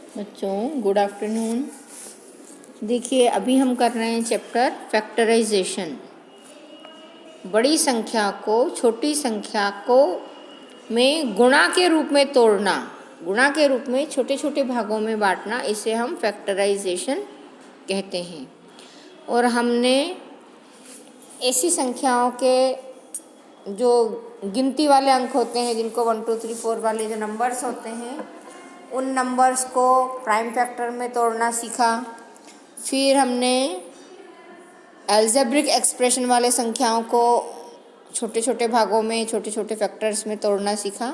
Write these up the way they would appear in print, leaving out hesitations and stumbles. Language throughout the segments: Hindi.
बच्चों गुड आफ्टरनून। देखिए अभी हम कर रहे हैं चैप्टर फैक्टराइजेशन। बड़ी संख्या को छोटी संख्या को में गुणा के रूप में तोड़ना, गुणा के रूप में छोटे छोटे भागों में बांटना, इसे हम फैक्टराइजेशन कहते हैं। और हमने ऐसी संख्याओं के जो गिनती वाले अंक होते हैं, जिनको 1 2 3 4 वाले जो नंबर्स होते हैं, उन नंबर्स को प्राइम फैक्टर में तोड़ना सीखा। फिर हमने एल्जेब्रिक एक्सप्रेशन वाले संख्याओं को छोटे छोटे भागों में छोटे छोटे फैक्टर्स में तोड़ना सीखा।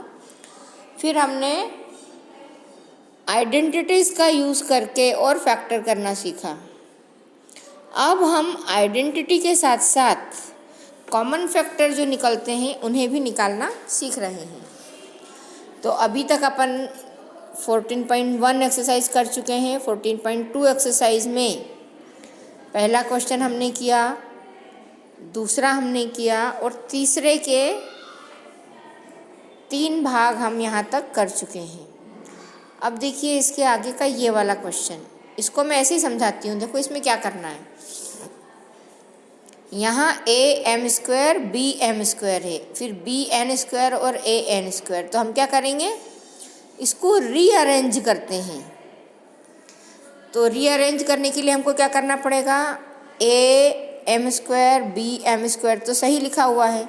फिर हमने आइडेंटिटीज़ का यूज़ करके और फैक्टर करना सीखा। अब हम आइडेंटिटी के साथ साथ कॉमन फैक्टर जो निकलते हैं उन्हें भी निकालना सीख रहे हैं। तो अभी तक अपन 14.1 एक्सरसाइज कर चुके हैं। 14.2 एक्सरसाइज में पहला क्वेश्चन हमने किया, दूसरा हमने किया और तीसरे के 3 भाग हम यहाँ तक कर चुके हैं। अब देखिए इसके आगे का ये वाला क्वेश्चन, इसको मैं ऐसे ही समझाती हूँ। देखो इसमें क्या करना है। यहाँ am² bm² है, फिर bn² और an²। तो हम क्या करेंगे, इसको रीअरेंज करते हैं। तो रीअरेंज करने के लिए हमको क्या करना पड़ेगा, am² bm² तो सही लिखा हुआ है।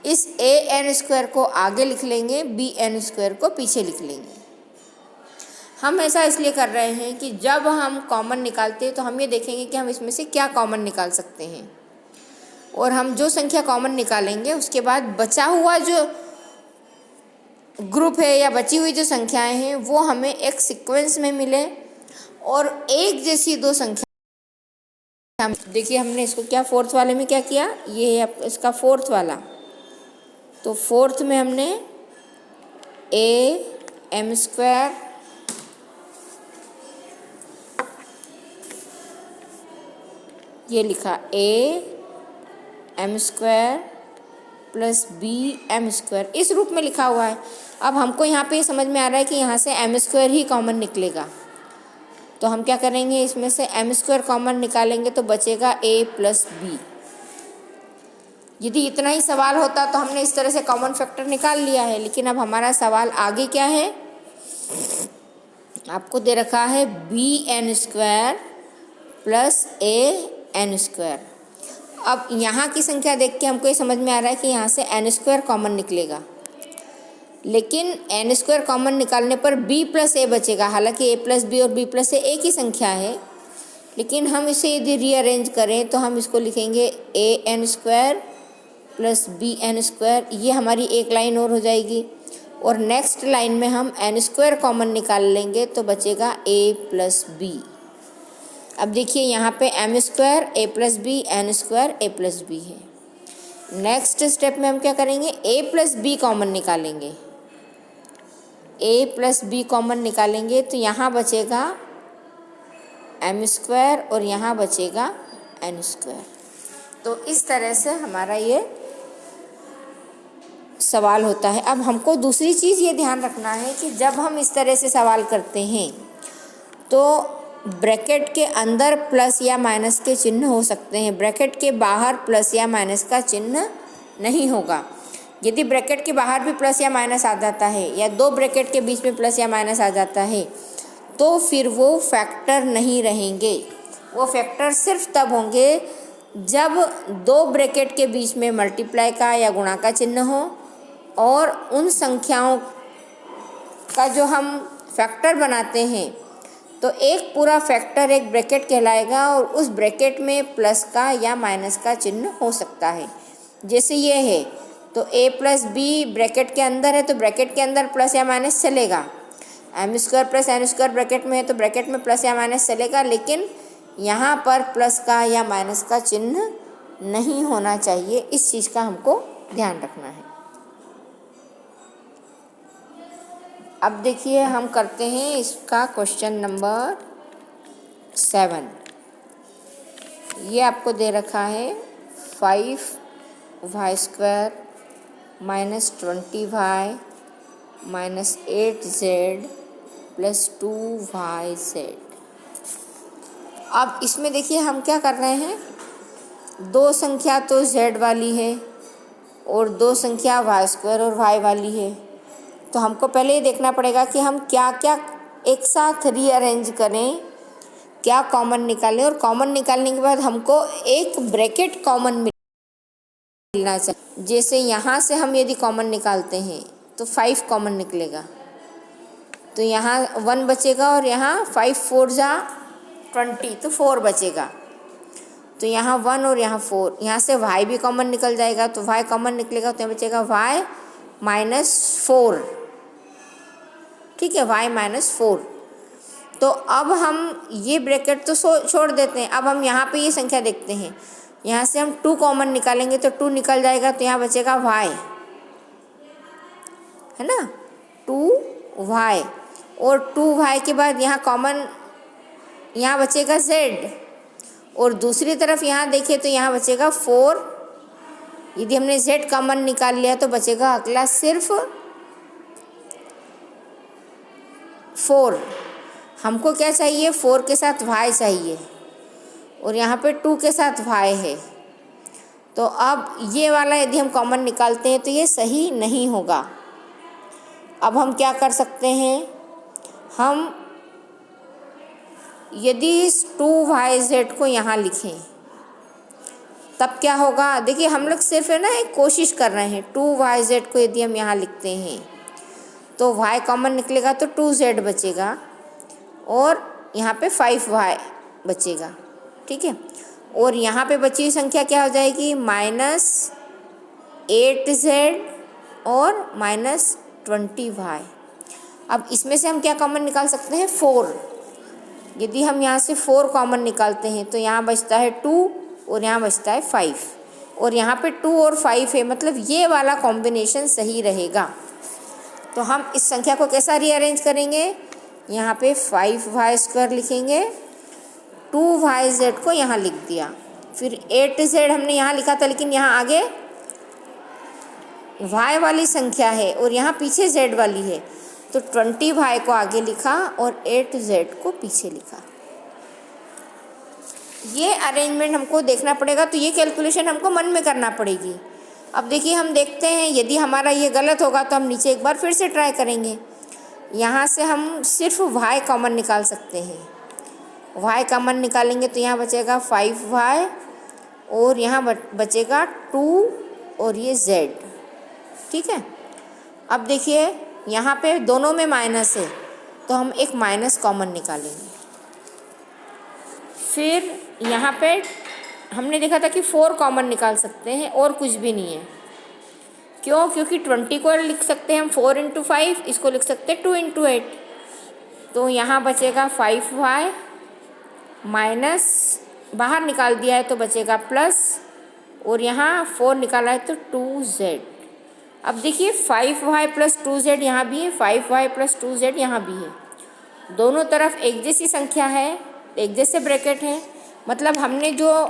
इस an² को आगे लिख लेंगे, bn² को पीछे लिख लेंगे। हम ऐसा इसलिए कर रहे हैं कि जब हम कॉमन निकालते हैं तो हम ये देखेंगे कि हम इसमें से क्या कॉमन निकाल सकते हैं। और हम जो संख्या कॉमन निकालेंगे उसके बाद बचा हुआ जो ग्रुप है या बची हुई जो संख्याएं हैं वो हमें एक सीक्वेंस में मिले और एक जैसी दो संख्या। देखिए हमने इसको क्या फोर्थ वाले में क्या किया, ये है इसका फोर्थ वाला। तो फोर्थ में हमने am², ये लिखा am² प्लस bm², इस रूप में लिखा हुआ है। अब हमको यहाँ पे समझ में आ रहा है कि यहाँ से m² ही कॉमन निकलेगा। तो हम क्या करेंगे, इसमें से m² कॉमन निकालेंगे तो बचेगा a प्लस b। यदि इतना ही सवाल होता तो हमने इस तरह से कॉमन फैक्टर निकाल लिया है। लेकिन अब हमारा सवाल आगे क्या है, आपको दे रखा है bn² प्लस an²। अब यहाँ की संख्या देख के हमको ये समझ में आ रहा है कि यहाँ से n² कॉमन निकलेगा। लेकिन n² कॉमन निकालने पर b प्लस a बचेगा। हालांकि a प्लस b और b प्लस a एक ही संख्या है, लेकिन हम इसे यदि रीअरेंज करें तो हम इसको लिखेंगे an² प्लस bn²। ये हमारी एक लाइन और हो जाएगी और नेक्स्ट लाइन में हम n² कॉमन निकाल लेंगे तो बचेगा a प्लस b। अब देखिए यहाँ पे m² a plus b n² a plus b है। नेक्स्ट स्टेप में हम क्या करेंगे, a प्लस b कॉमन निकालेंगे। a प्लस b कॉमन निकालेंगे तो यहाँ बचेगा m² और यहाँ बचेगा n²। तो इस तरह से हमारा ये सवाल होता है। अब हमको दूसरी चीज़ ये ध्यान रखना है कि जब हम इस तरह से सवाल करते हैं तो ब्रैकेट के अंदर प्लस या माइनस के चिन्ह हो सकते हैं, ब्रैकेट के बाहर प्लस या माइनस का चिन्ह नहीं होगा। यदि ब्रैकेट के बाहर भी प्लस या माइनस आ जाता है या दो ब्रैकेट के बीच में प्लस या माइनस आ जाता है तो फिर वो फैक्टर नहीं रहेंगे। वो फैक्टर सिर्फ तब होंगे जब दो ब्रैकेट के बीच में मल्टीप्लाई का या गुणा का चिन्ह हो और उन संख्याओं का जो हम फैक्टर बनाते हैं तो एक पूरा फैक्टर एक ब्रैकेट कहलाएगा और उस ब्रैकेट में प्लस का या माइनस का चिन्ह हो सकता है। जैसे ये है तो a प्लस b ब्रैकेट के अंदर है तो ब्रैकेट के अंदर प्लस या माइनस चलेगा। m² प्लस n² ब्रैकेट में है तो ब्रैकेट में प्लस या माइनस चलेगा, लेकिन यहाँ पर प्लस का या माइनस का चिन्ह नहीं होना चाहिए। इस चीज़ का हमको ध्यान रखना है। अब देखिए हम करते हैं इसका क्वेश्चन नंबर 7। ये आपको दे रखा है 5y² minus 20y minus 8z plus 2yz। अब इसमें देखिए हम क्या कर रहे हैं, दो संख्या तो z वाली है और दो संख्या y² और y वाली है। तो हमको पहले ये देखना पड़ेगा कि हम क्या क्या एक साथ रीअरेंज करें, क्या कॉमन निकालें, और कॉमन निकालने के बाद हमको एक ब्रैकेट कॉमन मिलना चाहिए। जैसे यहाँ से हम यदि कॉमन निकालते हैं तो 5 कॉमन निकलेगा, तो यहाँ 1 बचेगा और यहाँ 5 4 जा 20, तो 4 बचेगा। तो यहाँ 1 और यहाँ 4, यहाँ से y भी कॉमन निकल जाएगा, तो y कॉमन निकलेगा तो यहाँ बचेगा y -4। ठीक है, y -4। तो अब हम ये ब्रैकेट तो छोड़ देते हैं। अब हम यहाँ पे ये संख्या देखते हैं, यहाँ से हम 2 कॉमन निकालेंगे तो 2 निकल जाएगा, तो यहाँ बचेगा y, है ना, 2y। और 2y के बाद यहाँ कॉमन, यहाँ बचेगा z, और दूसरी तरफ यहाँ देखें तो यहाँ बचेगा 4। यदि हमने z कॉमन निकाल लिया तो बचेगा अगला सिर्फ 4। हमको क्या चाहिए, 4 के साथ y चाहिए, और यहाँ पे 2 के साथ y है। तो अब ये वाला यदि हम कॉमन निकालते हैं तो ये सही नहीं होगा। अब हम क्या कर सकते हैं, हम यदि इस 2yz को यहाँ लिखें तब क्या होगा। देखिए हम लोग सिर्फ है ना एक कोशिश कर रहे हैं। 2yz को यदि हम यहाँ लिखते हैं तो y कॉमन निकलेगा तो 2z बचेगा, और यहाँ पे 5y बचेगा। ठीक है, और यहाँ पे बची हुई संख्या क्या हो जाएगी, -8z और -20y। अब इसमें से हम क्या कॉमन निकाल सकते हैं, 4। यदि हम यहाँ से 4 कॉमन निकालते हैं तो यहाँ बचता है 2 और यहाँ बचता है 5, और यहाँ पे 2 और 5 है, मतलब ये वाला कॉम्बिनेशन सही रहेगा। तो हम इस संख्या को कैसा रीअरेंज करेंगे, यहाँ पे 5y² लिखेंगे, 2yz को यहाँ लिख दिया, फिर 8z हमने यहाँ लिखा था, लेकिन यहाँ आगे y वाली संख्या है और यहाँ पीछे z वाली है, तो 20y को आगे लिखा और 8z को पीछे लिखा। ये अरेंजमेंट हमको देखना पड़ेगा, तो ये कैलकुलेशन हमको मन में करना पड़ेगी। अब देखिए हम देखते हैं, यदि हमारा ये गलत होगा तो हम नीचे एक बार फिर से ट्राई करेंगे। यहाँ से हम सिर्फ y कॉमन निकाल सकते हैं। y कॉमन निकालेंगे तो यहाँ बचेगा 5y और यहाँ बचेगा 2 और ये z। ठीक है, अब देखिए यहाँ पे दोनों में माइनस है, तो हम एक माइनस कॉमन निकालेंगे। फिर यहाँ पे हमने देखा था कि 4 कॉमन निकाल सकते हैं और कुछ भी नहीं है। क्यों, क्योंकि 20 को लिख सकते हैं हम 4 × 5, इसको लिख सकते हैं 2 × 8। तो यहाँ बचेगा 5y माइनस, बाहर निकाल दिया है तो बचेगा प्लस, और यहाँ 4 निकाला है तो 2z। अब देखिए 5y + 2z यहाँ भी है, 5y + 2z यहाँ भी है, दोनों तरफ एक जैसी संख्या है, एक जैसे ब्रैकेट हैं, मतलब हमने जो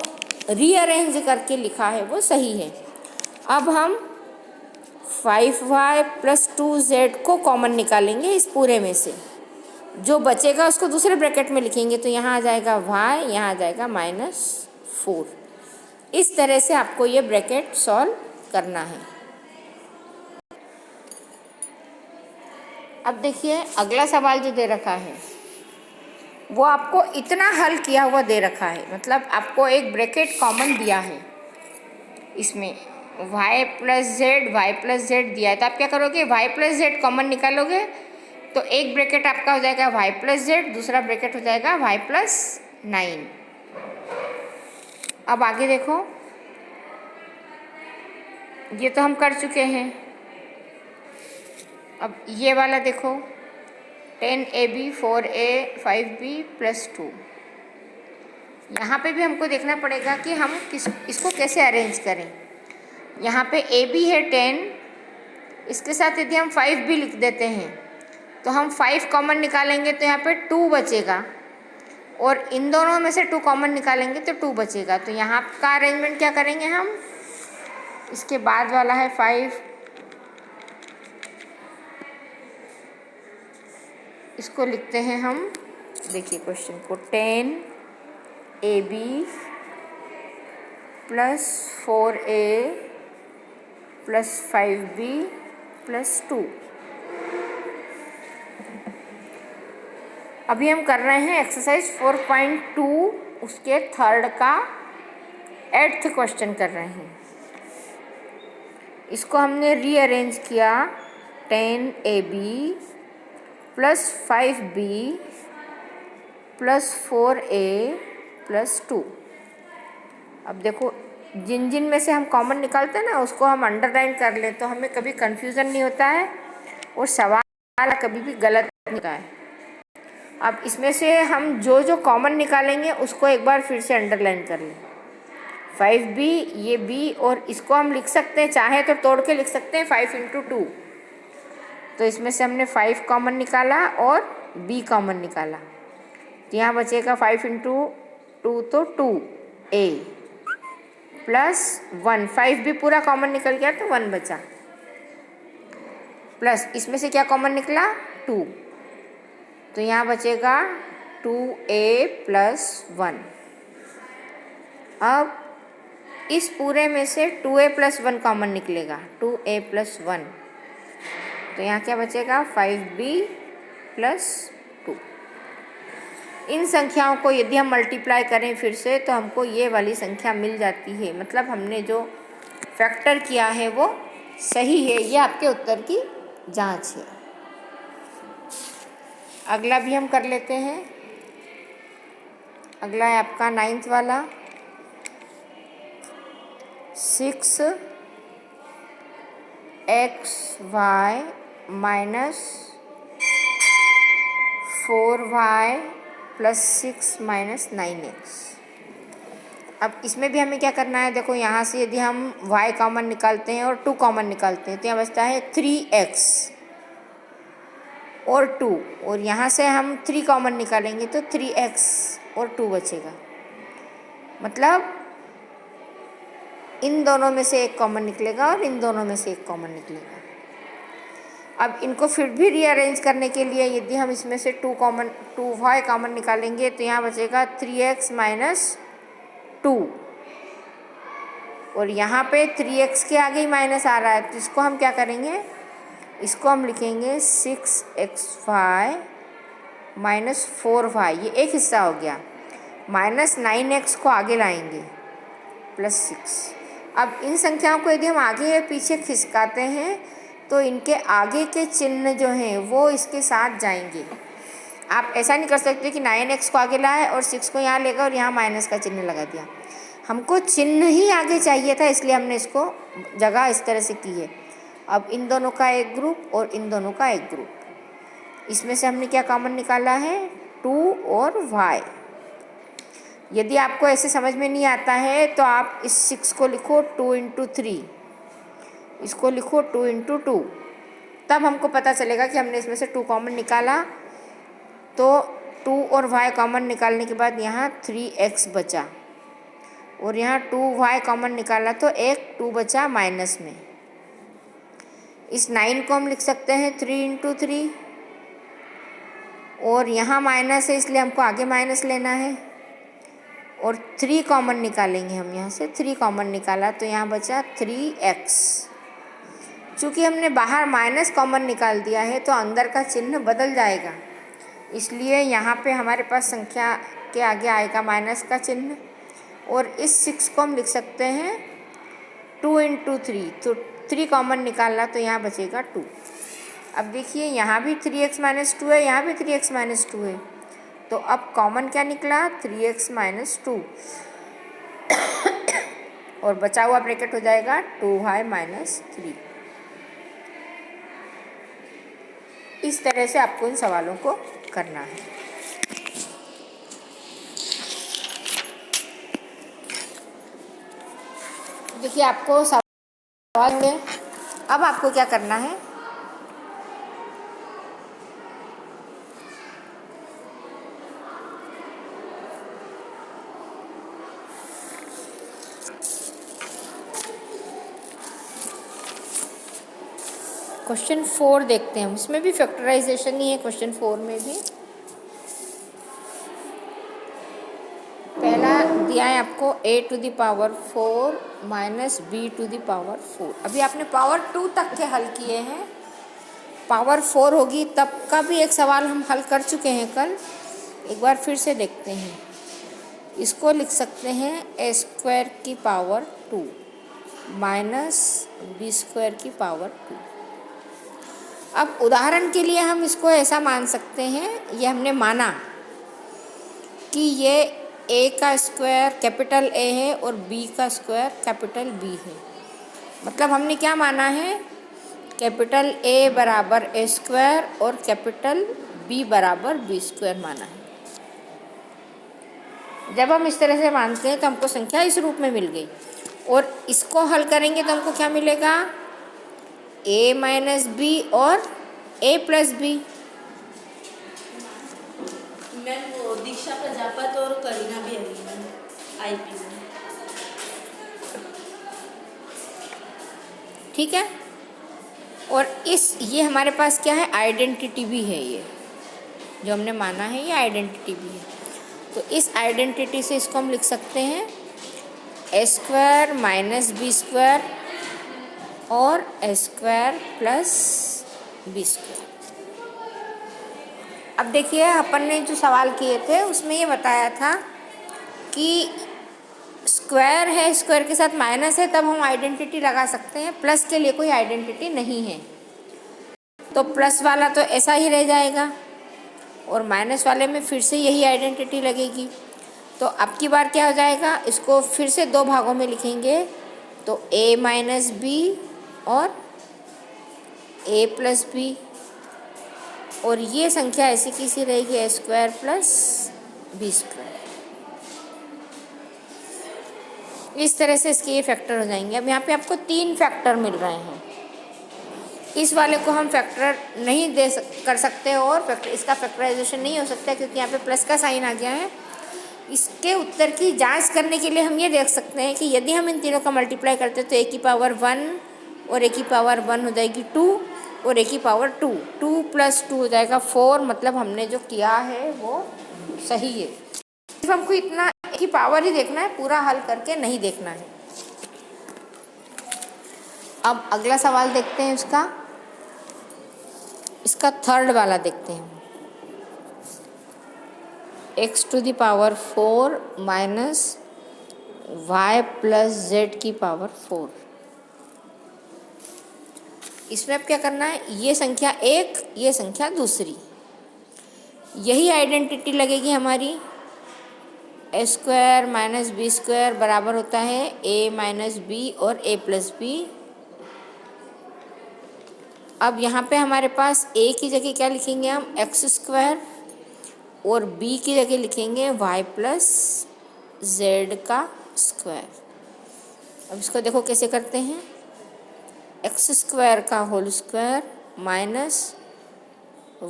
रीअरेंज करके लिखा है वो सही है। अब हम 5y + 2z को कॉमन निकालेंगे इस पूरे में से, जो बचेगा उसको दूसरे ब्रैकेट में लिखेंगे, तो यहाँ आ जाएगा y, यहाँ आ जाएगा -4। इस तरह से आपको ये ब्रैकेट सॉल्व करना है। अब देखिए अगला सवाल जो दे रखा है वो आपको इतना हल किया हुआ दे रखा है, मतलब आपको एक ब्रैकेट कॉमन दिया है, इसमें y + z दिया है। तो आप क्या करोगे, y + z कॉमन निकालोगे तो एक ब्रैकेट आपका हो जाएगा y + z, दूसरा ब्रैकेट हो जाएगा y + 9। अब आगे देखो, ये तो हम कर चुके हैं। अब ये वाला देखो, 10ab 4a 5b + 2। यहाँ पे भी हमको देखना पड़ेगा कि हम इसको कैसे अरेंज करें। यहाँ पे ab है 10, इसके साथ यदि हम 5b लिख देते हैं तो हम 5 कॉमन निकालेंगे तो यहाँ पे 2 बचेगा, और इन दोनों में से 2 कॉमन निकालेंगे तो 2 बचेगा। तो यहाँ का अरेंजमेंट क्या करेंगे हम, इसके बाद वाला है 5, इसको लिखते हैं हम, देखिए क्वेश्चन को, 10ab plus 4a plus 5b plus 2। अभी हम कर रहे हैं एक्सरसाइज 4.2, उसके थर्ड का 8th क्वेश्चन कर रहे हैं। इसको हमने रीअरेंज किया, 10ab plus 5b plus 4a plus 2। अब देखो, जिन जिन में से हम कॉमन निकालते हैं ना, उसको हम अंडरलाइन कर लें तो हमें कभी कन्फ्यूज़न नहीं होता है और सवाल कभी भी गलत नहीं होता है। अब इसमें से हम जो जो कॉमन निकालेंगे उसको एक बार फिर से अंडरलाइन कर लें। 5b, ये b, और इसको हम लिख सकते हैं, चाहे तो तोड़ के लिख सकते हैं 5 × 2। तो इसमें से हमने 5 कॉमन निकाला और b कॉमन निकाला, तो यहाँ बचेगा 5 × 2 तो 2a प्लस 1। 5b पूरा कॉमन निकल गया तो 1 बचा, प्लस इसमें से क्या कॉमन निकला, 2, तो यहाँ बचेगा 2a प्लस 1। अब इस पूरे में से 2a प्लस 1 कॉमन निकलेगा, 2a प्लस 1, तो यहाँ क्या बचेगा, 5b प्लस 2। इन संख्याओं को यदि हम मल्टीप्लाई करें फिर से तो हमको ये वाली संख्या मिल जाती है, मतलब हमने जो फैक्टर किया है वो सही है। ये आपके उत्तर की जांच है। अगला भी हम कर लेते हैं। अगला है आपका 9th वाला, 6xy minus 4y plus 6 minus 9x। अब इसमें भी हमें क्या करना है, देखो यहाँ से यदि हम y कॉमन निकालते हैं और 2 कॉमन निकालते हैं तो यहाँ बचता है 3x और 2, और यहाँ से हम 3 कॉमन निकालेंगे तो 3x और 2 बचेगा, मतलब इन दोनों में से एक कॉमन निकलेगा और इन दोनों में से एक कॉमन निकलेगा। अब इनको फिर भी रीअरेंज करने के लिए यदि हम इसमें से 2y कॉमन निकालेंगे तो यहाँ बचेगा 3x माइनस 2, और यहाँ पे 3x के आगे ही माइनस आ रहा है तो इसको हम क्या करेंगे, इसको हम लिखेंगे 6xy माइनस 4y, ये एक हिस्सा हो गया, माइनस 9x को आगे लाएंगे प्लस 6। अब इन संख्याओं को यदि हम आगे या पीछे खिसकाते हैं तो इनके आगे के चिन्ह जो हैं वो इसके साथ जाएंगे। आप ऐसा नहीं कर सकते कि 9x को आगे लाए और 6 को यहाँ लेगा और यहाँ माइनस का चिन्ह लगा दिया। हमको चिन्ह ही आगे चाहिए था, इसलिए हमने इसको जगह इस तरह से की है। अब इन दोनों का एक ग्रुप और इन दोनों का एक ग्रुप, इसमें से हमने क्या कॉमन निकाला है, 2 और y। यदि आपको ऐसे समझ में नहीं आता है तो आप इस 6 को लिखो 2 × 3, इसको लिखो 2 × 2, तब हमको पता चलेगा कि हमने इसमें से 2 कॉमन निकाला। तो 2 और y कॉमन निकालने के बाद यहाँ 3x बचा, और यहाँ 2y कॉमन निकाला तो एक 2 बचा माइनस में। इस 9 को हम लिख सकते हैं 3 × 3, और यहाँ माइनस है इसलिए हमको आगे माइनस लेना है, और 3 कॉमन निकालेंगे हम, यहाँ से 3 कॉमन निकाला तो यहाँ बचा 3x। चूँकि हमने बाहर माइनस कॉमन निकाल दिया है तो अंदर का चिन्ह बदल जाएगा, इसलिए यहाँ पे हमारे पास संख्या के आगे आएगा माइनस का चिन्ह, और इस 6 को हम लिख सकते हैं 2 × 3, तो 3 कॉमन निकालना तो यहाँ बचेगा 2। अब देखिए यहाँ भी 3x माइनस 2 है, यहाँ भी 3x माइनस 2 है, तो अब कॉमन क्या निकला, 3x माइनस 2, और बचा हुआ ब्रैकेट हो जाएगा 2y माइनस 3। इस तरह से आपको इन सवालों को करना है। देखिए आपको सवाल में अब आपको क्या करना है, क्वेश्चन 4 देखते हैं, उसमें भी फैक्टराइजेशन ही है। क्वेश्चन 4 में भी पहला दिया है आपको a⁴ माइनस b⁴। अभी आपने पावर 2 तक के हल किए हैं, पावर 4 होगी तब का भी एक सवाल हम हल कर चुके हैं कल। एक बार फिर से देखते हैं। इसको लिख सकते हैं a² 2 माइनस b² 2। अब उदाहरण के लिए हम इसको ऐसा मान सकते हैं, ये हमने माना कि ये a का स्क्वायर कैपिटल A है और b का स्क्वायर कैपिटल B है। मतलब हमने क्या माना है, कैपिटल A बराबर A² और कैपिटल B बराबर B² माना है। जब हम इस तरह से मानते हैं तो हमको संख्या इस रूप में मिल गई, और इसको हल करेंगे तो हमको क्या मिलेगा, a माइनस बी और a प्लस बी। मैम वो दीक्षा प्रजापत और करीना भी आई है आईपी में। ठीक है, और ये हमारे पास क्या है, आइडेंटिटी भी है। ये जो हमने माना है ये आइडेंटिटी भी है। तो इस आइडेंटिटी से इसको हम लिख सकते हैं a² माइनस b² और a² प्लस b²। अब देखिए, अपन ने जो सवाल किए थे उसमें ये बताया था कि स्क्वायर है, स्क्वायर के साथ माइनस है, तब हम आइडेंटिटी लगा सकते हैं। प्लस के लिए कोई आइडेंटिटी नहीं है, तो प्लस वाला तो ऐसा ही रह जाएगा और माइनस वाले में फिर से यही आइडेंटिटी लगेगी। तो अब की बार क्या हो जाएगा, इसको फिर से 2 भागों में लिखेंगे, तो a माइनस बी और a प्लस बी, और ये संख्या ऐसी की सी रहेगी a² प्लस b²। इस तरह से इसके ये फैक्टर हो जाएंगे। अब यहाँ पे आपको 3 फैक्टर मिल रहे हैं। इस वाले को हम फैक्टर नहीं कर सकते और इसका फैक्टराइजेशन नहीं हो सकता क्योंकि यहाँ पे प्लस का साइन आ गया है। इसके उत्तर की जांच करने के लिए हम ये देख सकते हैं कि यदि हम इन तीनों का मल्टीप्लाई करते हैं तो a की पावर 1 और a की पावर 1 हो जाएगी 2 और a की पावर 2, 2 प्लस 2 हो जाएगा 4। मतलब हमने जो किया है वो सही है। सिर्फ हमको इतना a की पावर ही देखना है, पूरा हल करके नहीं देखना है। अब अगला सवाल देखते हैं इसका थर्ड वाला देखते हैं। x⁴ minus y plus z की पावर 4। इसमें अब क्या करना है, ये संख्या एक, ये संख्या दूसरी, यही आइडेंटिटी लगेगी हमारी। a² माइनस b² बराबर होता है a माइनस बी और a प्लस बी। अब यहाँ पे हमारे पास a की जगह क्या लिखेंगे हम, x² और b की जगह लिखेंगे y प्लस z का स्क्वायर। अब इसको देखो कैसे करते हैं, x² का whole square minus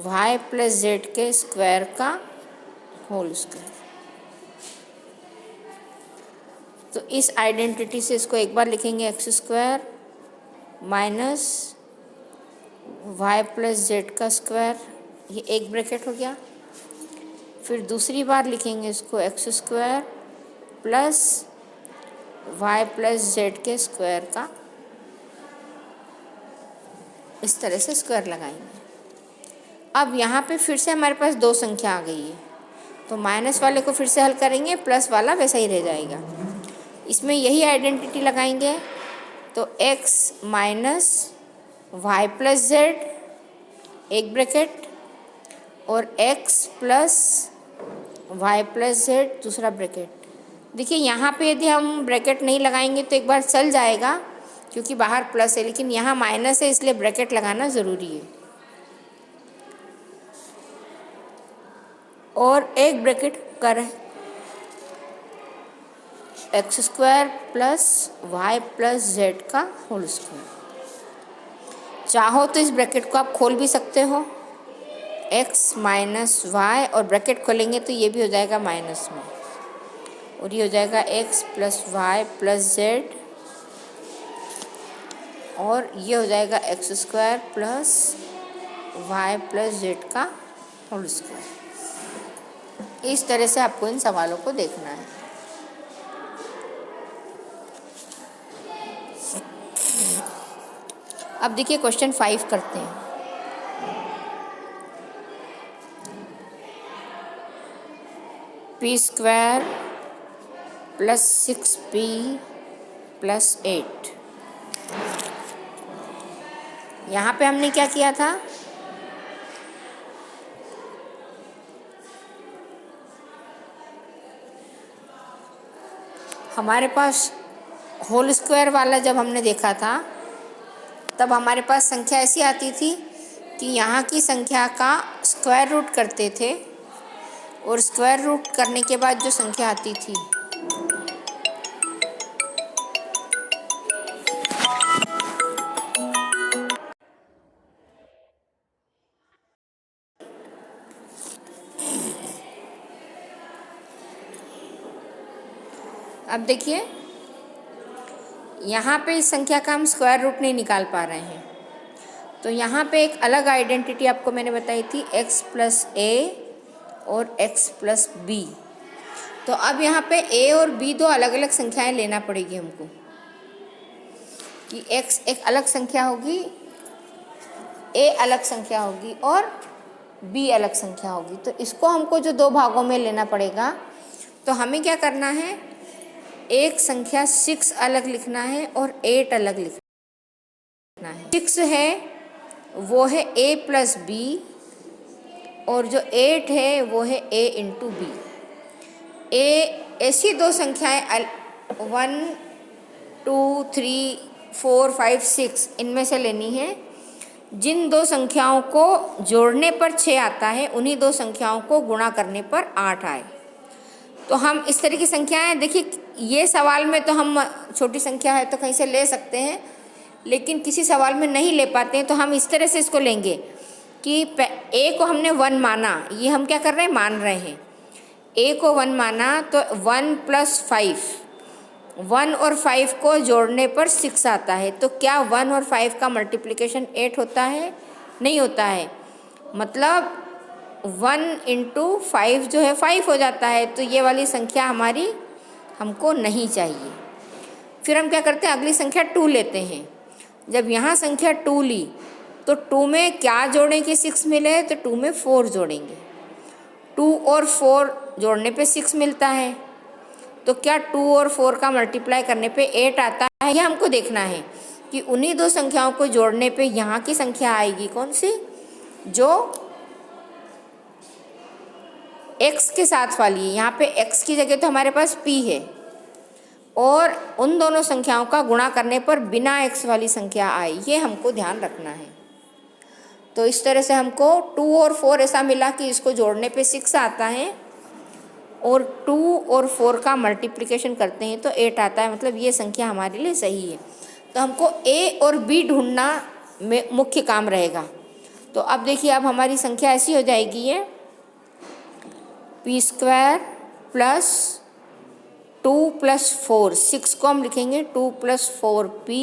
y plus z के स्क्वायर का होल स्क्वायर। तो इस आइडेंटिटी से इसको एक बार लिखेंगे x² minus y plus z का स्क्वायर, ये एक ब्रैकेट हो गया। फिर दूसरी बार लिखेंगे इसको x² plus y plus z के स्क्वायर का, इस तरह से स्क्वायर लगाएंगे। अब यहाँ पे फिर से हमारे पास 2 संख्या आ गई है, तो माइनस वाले को फिर से हल करेंगे, प्लस वाला वैसा ही रह जाएगा। इसमें यही आइडेंटिटी लगाएंगे, तो x minus y plus z एक ब्रैकेट और x plus y plus z दूसरा ब्रैकेट। देखिए यहाँ पे यदि हम ब्रैकेट नहीं लगाएंगे तो एक बार चल जाएगा क्योंकि बाहर प्लस है, लेकिन यहाँ माइनस है इसलिए ब्रैकेट लगाना ज़रूरी है। और एक ब्रैकेट कर x² plus y plus z का होल स्क्वायर। चाहो तो इस ब्रैकेट को आप खोल भी सकते हो, x माइनस वाई, और ब्रैकेट खोलेंगे तो ये भी हो जाएगा माइनस में, और ये हो जाएगा x plus Y plus z और ये हो जाएगा X square plus Y plus Z का होल स्क्वायर। इस तरह से आपको इन सवालों को देखना है। अब देखिए क्वेश्चन 5 करते हैं। P square plus 6p plus 8। यहाँ पे हमने क्या किया था, हमारे पास होल स्क्वायर वाला जब हमने देखा था तब हमारे पास संख्या ऐसी आती थी कि यहाँ की संख्या का स्क्वायर रूट करते थे और स्क्वायर रूट करने के बाद जो संख्या आती थी अब देखिए यहाँ पे इस संख्या का हम स्क्वायर रूट नहीं निकाल पा रहे हैं, तो यहाँ पे एक अलग आइडेंटिटी आपको मैंने बताई थी x प्लस ए और x प्लस बी। तो अब यहाँ पे a और b दो अलग अलग संख्याएं लेना पड़ेगी हमको, कि x एक अलग संख्या होगी, a अलग संख्या होगी और b अलग संख्या होगी। तो इसको हमको जो दो भागों में लेना पड़ेगा, तो हमें क्या करना है, एक संख्या 6 अलग लिखना है और 8 अलग लिखना है। 6 है वो है a प्लस बी और जो 8 है वो है a इंटू बी। ऐसी दो संख्याएं 1 2 3 4 5 6 इनमें से लेनी है। जिन दो संख्याओं को जोड़ने पर 6 आता है उन्हीं दो संख्याओं को गुणा करने पर 8 आए। तो हम इस तरह की संख्याएं, देखिए ये सवाल में तो हम छोटी संख्या है तो कहीं से ले सकते हैं, लेकिन किसी सवाल में नहीं ले पाते हैं, तो हम इस तरह से इसको लेंगे कि a को हमने 1 माना, ये हम क्या कर रहे हैं, मान रहे हैं। a को 1 माना तो 1 प्लस 5, 1 और 5 को जोड़ने पर 6 आता है। तो क्या 1 और 5 का मल्टीप्लिकेशन 8 होता है? नहीं होता है। मतलब 1 इंटू 5 जो है 5 हो जाता है। तो ये वाली संख्या हमारी हमको नहीं चाहिए। फिर हम क्या करते हैं, अगली संख्या 2 लेते हैं। जब यहाँ संख्या 2 ली तो 2 में क्या जोड़ें कि 6 मिले, तो 2 में 4 जोड़ेंगे। 2 और 4 जोड़ने पे 6 मिलता है, तो क्या 2 और 4 का मल्टीप्लाई करने पे 8 आता है? यह हमको देखना है कि उन्हीं दो संख्याओं को जोड़ने पे यहाँ की संख्या आएगी कौन सी, जो x के साथ वाली है। यहाँ पे x की जगह तो हमारे पास p है और उन दोनों संख्याओं का गुणा करने पर बिना x वाली संख्या आई, ये हमको ध्यान रखना है। तो इस तरह से हमको 2 और 4 ऐसा मिला कि इसको जोड़ने पे 6 आता है और 2 और 4 का मल्टीप्लिकेशन करते हैं तो 8 आता है। मतलब ये संख्या हमारे लिए सही है। तो हमको a और b ढूंढना में मुख्य काम रहेगा। तो अब देखिए, अब हमारी संख्या ऐसी हो जाएगी, ये पी स्क्वायर प्लस 2 प्लस 4, 6 को हम लिखेंगे 2 प्लस 4p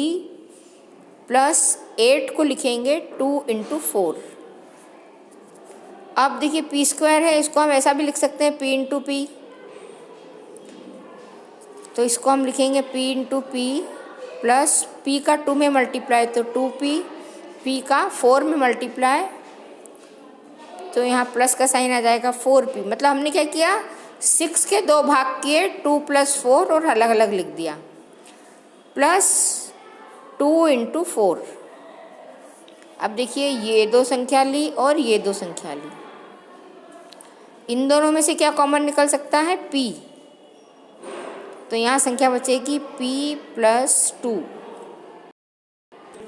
प्लस 8 को लिखेंगे 2 इंटू 4। अब देखिए पी स्क्वायर है, इसको हम ऐसा भी लिख सकते हैं p इंटू पी। तो इसको हम लिखेंगे p into P plus p का 2 में मल्टीप्लाई तो 2p, p का 4 में मल्टीप्लाई तो यहाँ प्लस का साइन आ जाएगा 4p। मतलब हमने क्या किया, 6 के 2 भाग किए, 2 प्लस 4 और अलग अलग लिख दिया, प्लस 2 इंटू 4। अब देखिए ये दो संख्या ली और ये दो संख्या ली, इन दोनों में से क्या कॉमन निकल सकता है, p। तो यहाँ संख्या बचेगी p प्लस 2।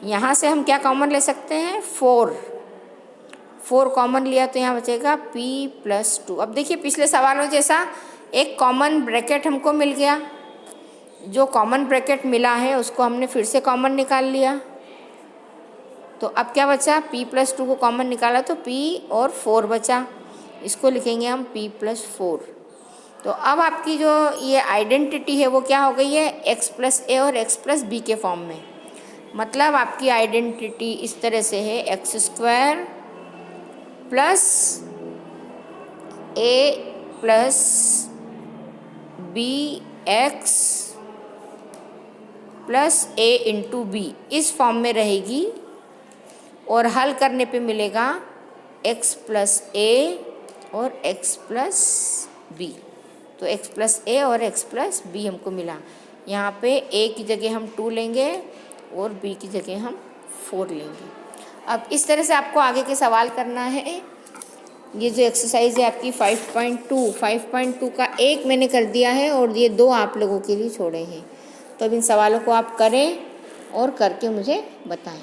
यहाँ से हम क्या कॉमन ले सकते हैं, 4 कॉमन लिया तो यहाँ बचेगा p प्लस 2। अब देखिए पिछले सवालों जैसा एक कॉमन ब्रैकेट हमको मिल गया, जो कॉमन ब्रैकेट मिला है उसको हमने फिर से कॉमन निकाल लिया। तो अब क्या बचा, p प्लस 2 को कॉमन निकाला तो p और 4 बचा, इसको लिखेंगे हम p प्लस 4। तो अब आपकी जो ये आइडेंटिटी है वो क्या हो गई है, x प्लस ए और x प्लस बी के फॉर्म में। मतलब आपकी आइडेंटिटी इस तरह से है एक्स स्क्वायर प्लस ए प्लस बी एक्स प्लस ए इंटू बी इस फॉर्म में रहेगी और हल करने पे मिलेगा x प्लस ए और x प्लस बी। तो x प्लस ए और x प्लस बी हमको मिला। यहाँ पे a की जगह हम 2 लेंगे और b की जगह हम 4 लेंगे। अब इस तरह से आपको आगे के सवाल करना है। ये जो एक्सरसाइज है आपकी 5.2 का एक मैंने कर दिया है और ये 2 आप लोगों के लिए छोड़े हैं। तो अब इन सवालों को आप करें और करके मुझे बताएं।